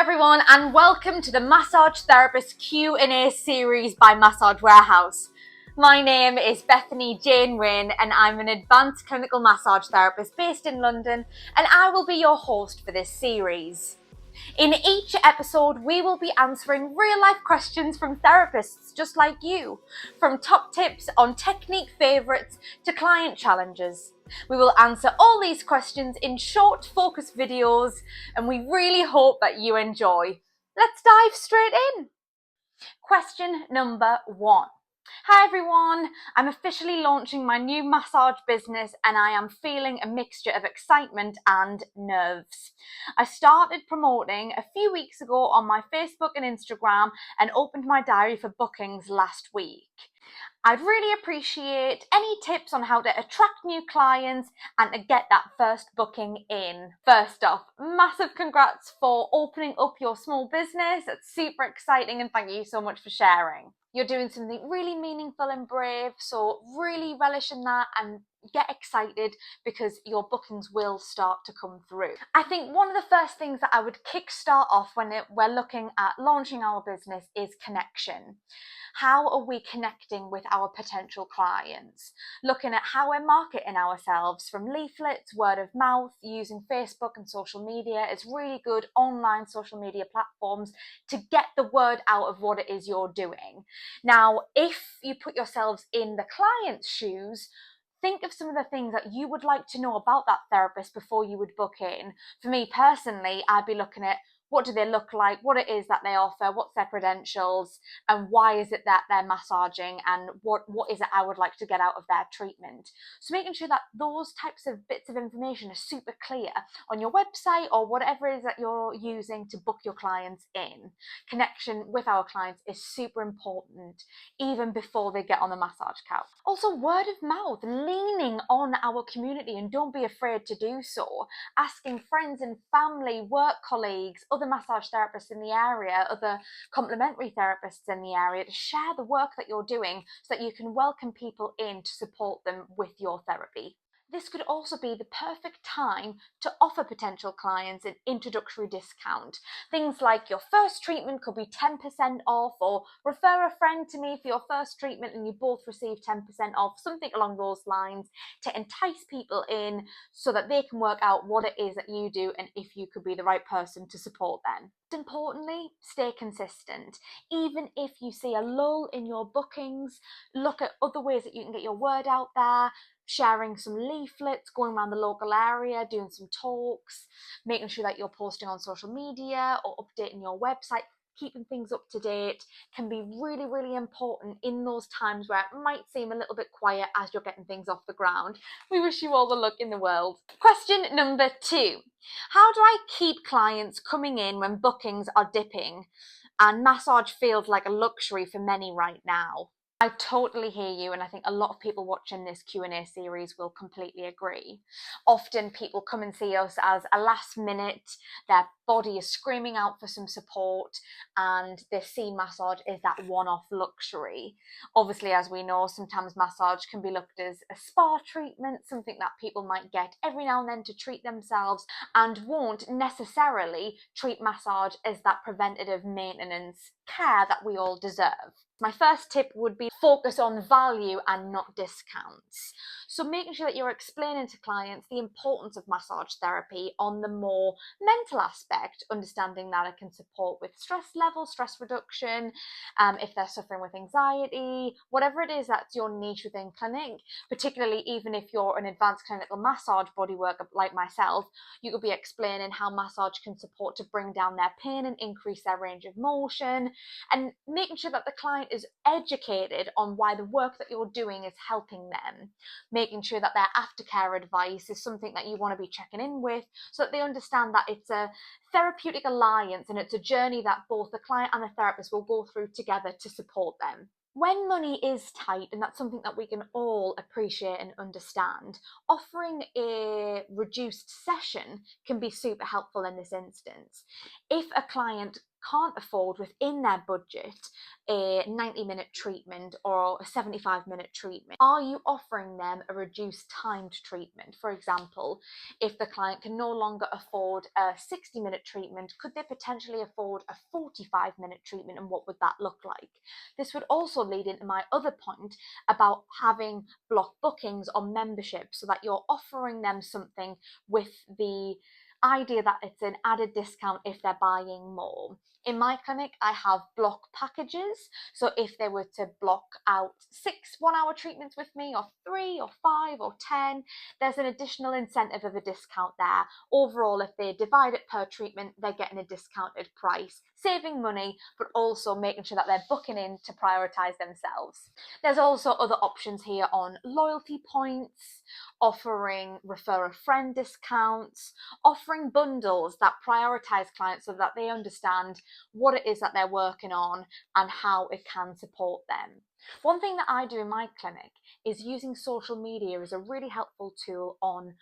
Hi everyone, and welcome to the Massage Therapist Q&A series by Massage Warehouse. My name is Bethany Jane Wynn and I'm an advanced clinical massage therapist based in London, and I will be your host for this series. In each episode, we will be answering real-life questions from therapists just like you, from top tips on technique favourites to client challenges. We will answer all these questions in short, focused videos, and we really hope that you enjoy. Let's dive straight in. Question number 1. Hi everyone, I'm officially launching my new massage business and I am feeling a mixture of excitement and nerves. I started promoting a few weeks ago on my Facebook and Instagram and opened my diary for bookings last week. I'd really appreciate any tips on how to attract new clients and to get that first booking in. First off, massive congrats for opening up your small business. It's super exciting and thank you so much for sharing. You're doing something really meaningful and brave, so really relish in that and get excited because your bookings will start to come through. I think one of the first things that I would kickstart off when we're looking at launching our business is connection. How are we connecting with our potential clients? Looking at how we're marketing ourselves from leaflets, word of mouth, using Facebook and social media. It's really good online social media platforms to get the word out of what it is you're doing. Now, if you put yourselves in the client's shoes, think of some of the things that you would like to know about that therapist before you would book in. For me personally, I'd be looking at what do they look like, what it is that they offer, what's their credentials, and why is it that they're massaging, and what is it I would like to get out of their treatment. So making sure that those types of bits of information are super clear on your website or whatever it is that you're using to book your clients in. Connection with our clients is super important, even before they get on the massage couch. Also, word of mouth, leaning on our community, and don't be afraid to do so. Asking friends and family, work colleagues, other massage therapists in the area, other complementary therapists in the area to share the work that you're doing so that you can welcome people in to support them with your therapy. This could also be the perfect time to offer potential clients an introductory discount. Things like your first treatment could be 10% off, or refer a friend to me for your first treatment and you both receive 10% off, something along those lines to entice people in so that they can work out what it is that you do and if you could be the right person to support them. Importantly, stay consistent. Even if you see a lull in your bookings, look at other ways that you can get your word out there, sharing some leaflets, going around the local area, doing some talks, making sure that you're posting on social media or updating your website. Keeping things up to date can be really, really important in those times where it might seem a little bit quiet as you're getting things off the ground. We wish you all the luck in the world. Question number 2. How do I keep clients coming in when bookings are dipping and massage feels like a luxury for many right now? I totally hear you, and I think a lot of people watching this Q&A series will completely agree. Often people come and see us as a last minute, their body is screaming out for some support, and they see massage as that one-off luxury. Obviously, as we know, sometimes massage can be looked as a spa treatment, something that people might get every now and then to treat themselves, and won't necessarily treat massage as that preventative maintenance care that we all deserve. My first tip would be focus on value and not discounts. So making sure that you're explaining to clients the importance of massage therapy on the more mental aspect, understanding that it can support with stress levels, stress reduction, if they're suffering with anxiety, whatever it is that's your niche within clinic, particularly even if you're an advanced clinical massage bodyworker like myself, you could be explaining how massage can support to bring down their pain and increase their range of motion, and making sure that the client is educated on why the work that you're doing is helping them. Making sure that their aftercare advice is something that you want to be checking in with so that they understand that it's a therapeutic alliance and it's a journey that both the client and the therapist will go through together to support them. When money is tight, and that's something that we can all appreciate and understand, offering a reduced session can be super helpful in this instance. If a client can't afford within their budget a 90-minute treatment or a 75-minute treatment, are you offering them a reduced timed treatment? For example, if the client can no longer afford a 60-minute treatment, could they potentially afford a 45-minute treatment, and what would that look like? This would also lead into my other point about having block bookings or memberships, so that you're offering them something with the idea that it's an added discount if they're buying more. In my clinic, I have block packages. So if they were to block out 6 1-hour treatments with me, or 3 or 5 or 10, there's an additional incentive of a discount there. Overall, if they divide it per treatment, they're getting a discounted price, saving money, but also making sure that they're booking in to prioritize themselves. There's also other options here on loyalty points, offering refer a friend discounts, offering bundles that prioritize clients so that they understand what it is that they're working on and how it can support them. One thing that I do in my clinic is using social media as a really helpful tool on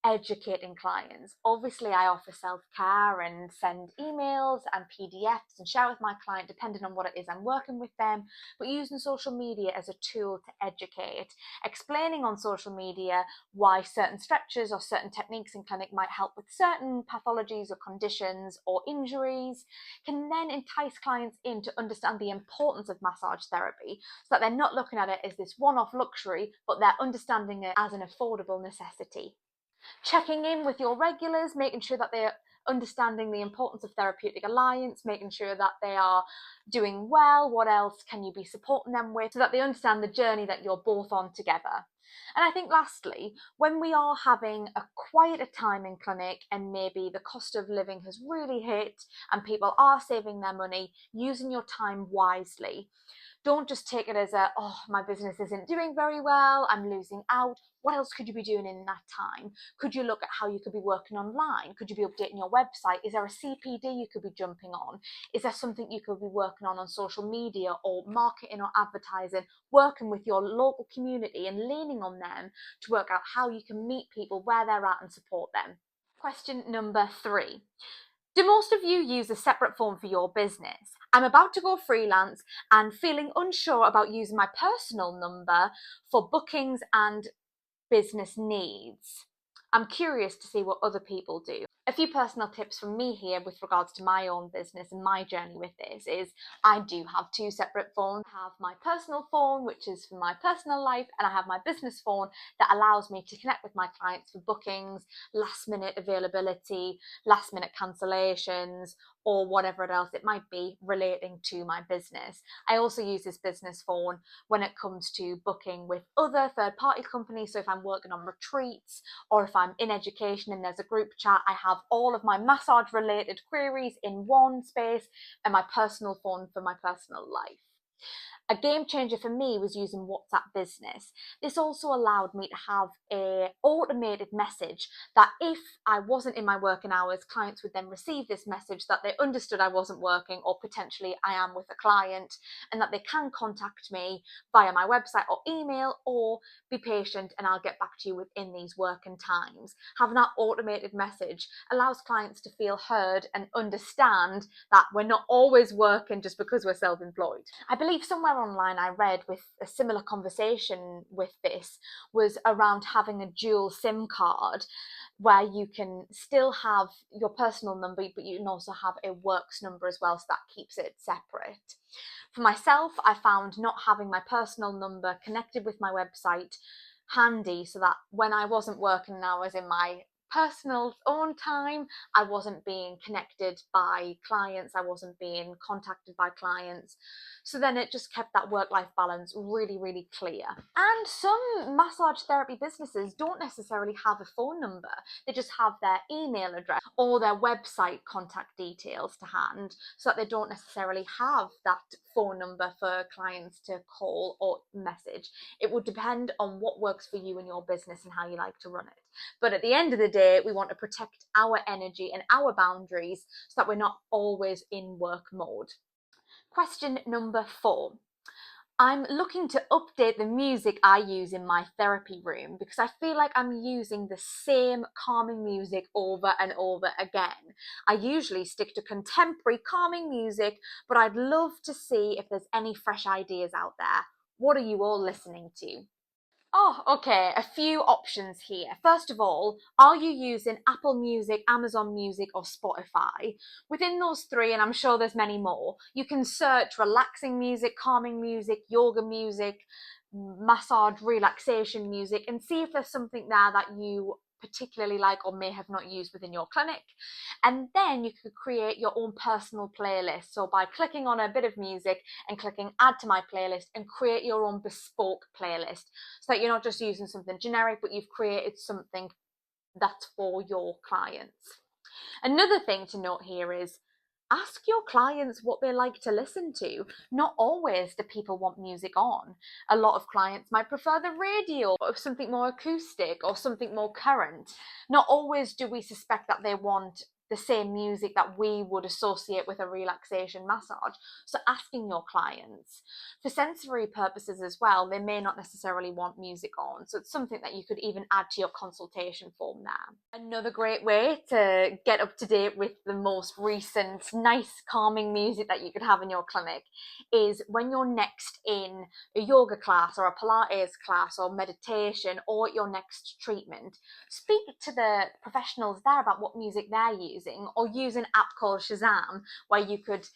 educating clients. Obviously, I offer self-care and send emails and PDFs and share with my client depending on what it is I'm working with them, but using social media as a tool to educate, explaining on social media why certain stretches or certain techniques in clinic might help with certain pathologies or conditions or injuries, can then entice clients in to understand the importance of massage therapy, so that they're not looking at it as this one-off luxury, but they're understanding it as an affordable necessity. Checking in with your regulars, making sure that they're understanding the importance of therapeutic alliance, making sure that they are doing well, what else can you be supporting them with, so that they understand the journey that you're both on together. And I think lastly, when we are having a quieter time in clinic and maybe the cost of living has really hit and people are saving their money, using your time wisely. Don't just take it as my business isn't doing very well, I'm losing out. What else could you be doing in that time? Could you look at how you could be working online? Could you be updating your website? Is there a CPD you could be jumping on? Is there something you could be working on social media or marketing or advertising, working with your local community and leaning on them to work out how you can meet people where they're at and support them? Question number 3. Do most of you use a separate phone for your business? I'm about to go freelance and feeling unsure about using my personal number for bookings and business needs. I'm curious to see what other people do. A few personal tips from me here with regards to my own business and my journey with this is I do have 2 separate phones. I have my personal phone, which is for my personal life, and I have my business phone that allows me to connect with my clients for bookings, last minute availability, last minute cancellations, or whatever else it might be relating to my business. I also use this business phone when it comes to booking with other third-party companies. So if I'm working on retreats or if I'm in education and there's a group chat, I have all of my massage related queries in one space and my personal phone for my personal life. A game changer for me was using WhatsApp Business. This also allowed me to have an automated message that if I wasn't in my working hours, clients would then receive this message that they understood I wasn't working, or potentially I am with a client, and that they can contact me via my website or email, or be patient and I'll get back to you within these working times. Having that automated message allows clients to feel heard and understand that we're not always working just because we're self-employed. I believe somewhere online I read with a similar conversation with this was around having a dual SIM card, where you can still have your personal number, but you can also have a works number as well, so that keeps it separate. For myself, I found not having my personal number connected with my website handy, so that when I wasn't working and I was in my personal own time, I wasn't being connected by clients, I wasn't being contacted by clients. So then it just kept that work-life balance really, really clear. And some massage therapy businesses don't necessarily have a phone number. They just have their email address or their website contact details to hand, so that they don't necessarily have that phone number for clients to call or message. It would depend on what works for you and your business and how you like to run it. But at the end of the day, we want to protect our energy and our boundaries so that we're not always in work mode. Question number 4. I'm looking to update the music I use in my therapy room because I feel like I'm using the same calming music over and over again. I usually stick to contemporary calming music, but I'd love to see if there's any fresh ideas out there. What are you all listening to? Oh, okay, a few options here. First of all, are you using Apple Music, Amazon Music, or Spotify? Within those three, and I'm sure there's many more, you can search relaxing music, calming music, yoga music, massage, relaxation music, and see if there's something there that you particularly like or may have not used within your clinic. And then you could create your own personal playlist. So by clicking on a bit of music and clicking add to my playlist and create your own bespoke playlist so that you're not just using something generic, but you've created something that's for your clients. Another thing to note here is ask your clients what they like to listen to. Not always do people want music on. A lot of clients might prefer the radio or something more acoustic or something more current. Not always do we suspect that they want the same music that we would associate with a relaxation massage. So asking your clients. For sensory purposes as well, they may not necessarily want music on. So it's something that you could even add to your consultation form there. Another great way to get up to date with the most recent nice calming music that you could have in your clinic is when you're next in a yoga class or a Pilates class or meditation or your next treatment, speak to the professionals there about what music they're using, or use an app called Shazam where you could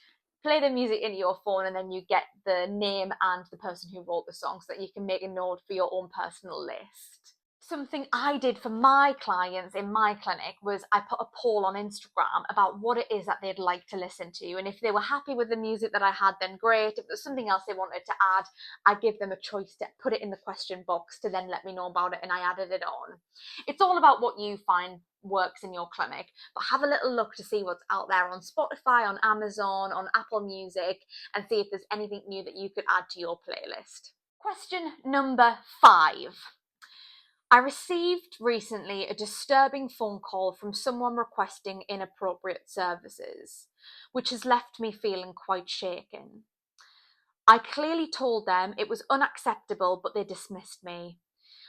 play the music into your phone and then you get the name and the person who wrote the song so that you can make a note for your own personal list. Something I did for my clients in my clinic was I put a poll on Instagram about what it is that they'd like to listen to, and if they were happy with the music that I had, then great. If there's something else they wanted to add, I give them a choice to put it in the question box to then let me know about it, and I added it on. It's all about what you find works in your clinic, but have a little look to see what's out there on Spotify, on Amazon, on Apple Music, and see if there's anything new that you could add to your playlist. Question number 5. I received recently a disturbing phone call from someone requesting inappropriate services, which has left me feeling quite shaken. I clearly told them it was unacceptable, but they dismissed me.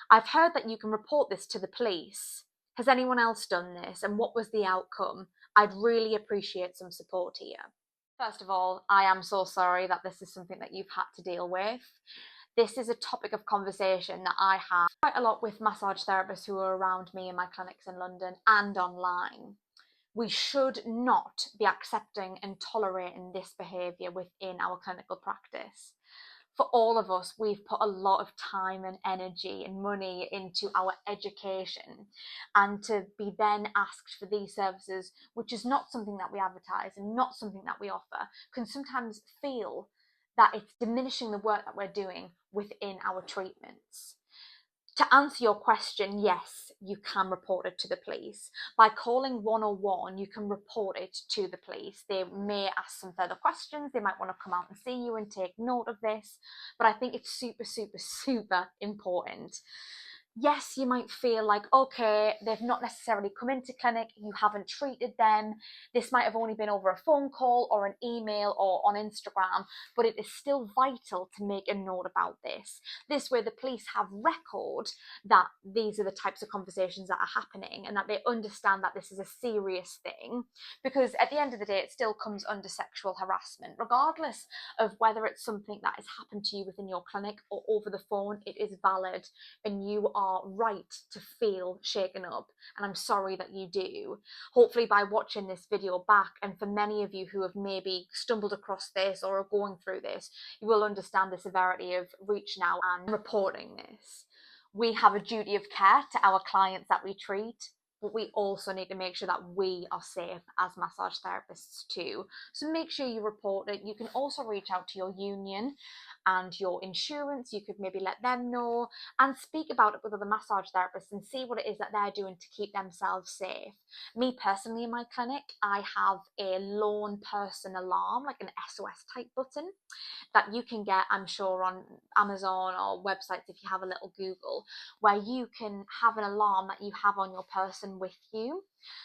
I've heard that you can report this to the police. Has anyone else done this, and what was the outcome? I'd really appreciate some support here. First of all, I am so sorry that this is something that you've had to deal with. This is a topic of conversation that I have quite a lot with massage therapists who are around me in my clinics in London and online. We should not be accepting and tolerating this behaviour within our clinical practice. For all of us, we've put a lot of time and energy and money into our education, and to be then asked for these services, which is not something that we advertise and not something that we offer, can sometimes feel that it's diminishing the work that we're doing within our treatments. To answer your question, yes, you can report it to the police. By calling 101, you can report it to the police. They may ask some further questions. They might want to come out and see you and take note of this. But I think it's super, super, super important. Yes, you might feel like, okay, they've not necessarily come into clinic, you haven't treated them, this might have only been over a phone call or an email or on Instagram, but it is still vital to make a note about this. This way the police have record that these are the types of conversations that are happening and that they understand that this is a serious thing, because at the end of the day it still comes under sexual harassment. Regardless of whether it's something that has happened to you within your clinic or over the phone, it is valid and you are right to feel shaken up, and I'm sorry that you do. Hopefully by watching this video back, and for many of you who have maybe stumbled across this or are going through this, you will understand the severity of reaching out and reporting this. We have a duty of care to our clients that we treat, but we also need to make sure that we are safe as massage therapists too. So make sure you report it. You can also reach out to your union and your insurance. You could maybe let them know and speak about it with other massage therapists and see what it is that they're doing to keep themselves safe. Me personally, in my clinic, I have a lone person alarm, like an SOS type button that you can get, I'm sure, on Amazon or websites if you have a little Google, where you can have an alarm that you have on your person button with you,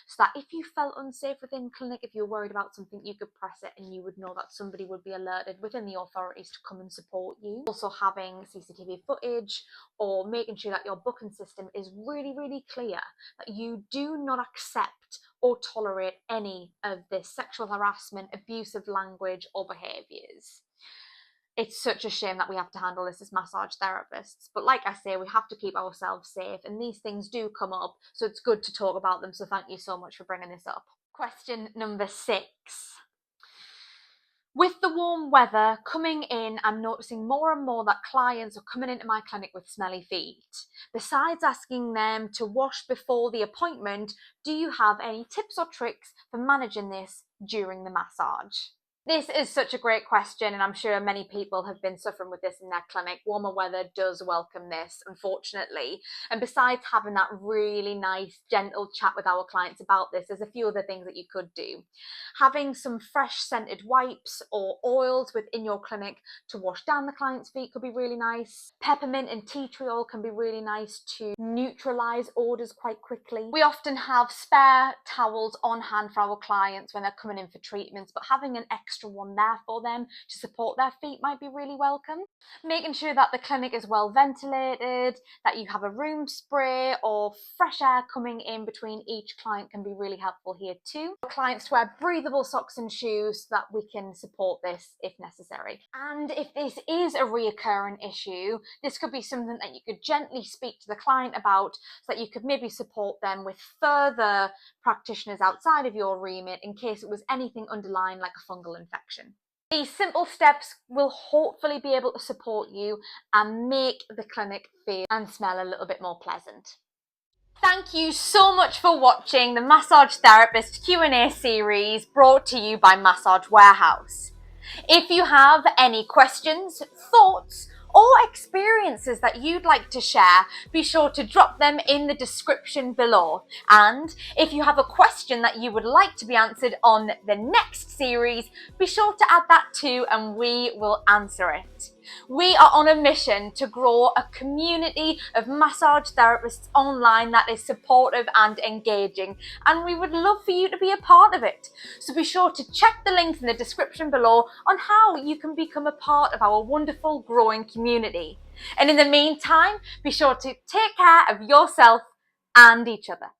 so that if you felt unsafe within clinic, if you're worried about something, you could press it and you would know that somebody would be alerted within the authorities to come and support you. Also having CCTV footage or making sure that your booking system is really, really clear, that you do not accept or tolerate any of this sexual harassment, abusive language or behaviours. It's such a shame that we have to handle this as massage therapists. But like I say, we have to keep ourselves safe, and these things do come up, so it's good to talk about them. So thank you so much for bringing this up. Question number 6. With the warm weather coming in, I'm noticing more and more that clients are coming into my clinic with smelly feet. Besides asking them to wash before the appointment, do you have any tips or tricks for managing this during the massage? This is such a great question, and I'm sure many people have been suffering with this in their clinic. Warmer weather does welcome this, unfortunately. And besides having that really nice, gentle chat with our clients about this, there's a few other things that you could do. Having some fresh scented wipes or oils within your clinic to wash down the client's feet could be really nice. Peppermint and tea tree oil can be really nice to neutralise odours quite quickly. We often have spare towels on hand for our clients when they're coming in for treatments, but having an extra one there for them to support their feet might be really welcome. Making sure that the clinic is well ventilated, that you have a room spray or fresh air coming in between each client can be really helpful here too. For clients to wear breathable socks and shoes so that we can support this if necessary. And if this is a reoccurring issue, this could be something that you could gently speak to the client about, so that you could maybe support them with further practitioners outside of your remit in case it was anything underlying like a fungal infection. These simple steps will hopefully be able to support you and make the clinic feel and smell a little bit more pleasant. Thank you so much for watching the Massage Therapist Q&A series brought to you by Massage Warehouse. If you have any questions, thoughts, or experiences that you'd like to share, be sure to drop them in the description below. And if you have a question that you would like to be answered on the next series, be sure to add that too and we will answer it. We are on a mission to grow a community of massage therapists online that is supportive and engaging, and we would love for you to be a part of it. So be sure to check the links in the description below on how you can become a part of our wonderful growing community. And in the meantime, be sure to take care of yourself and each other.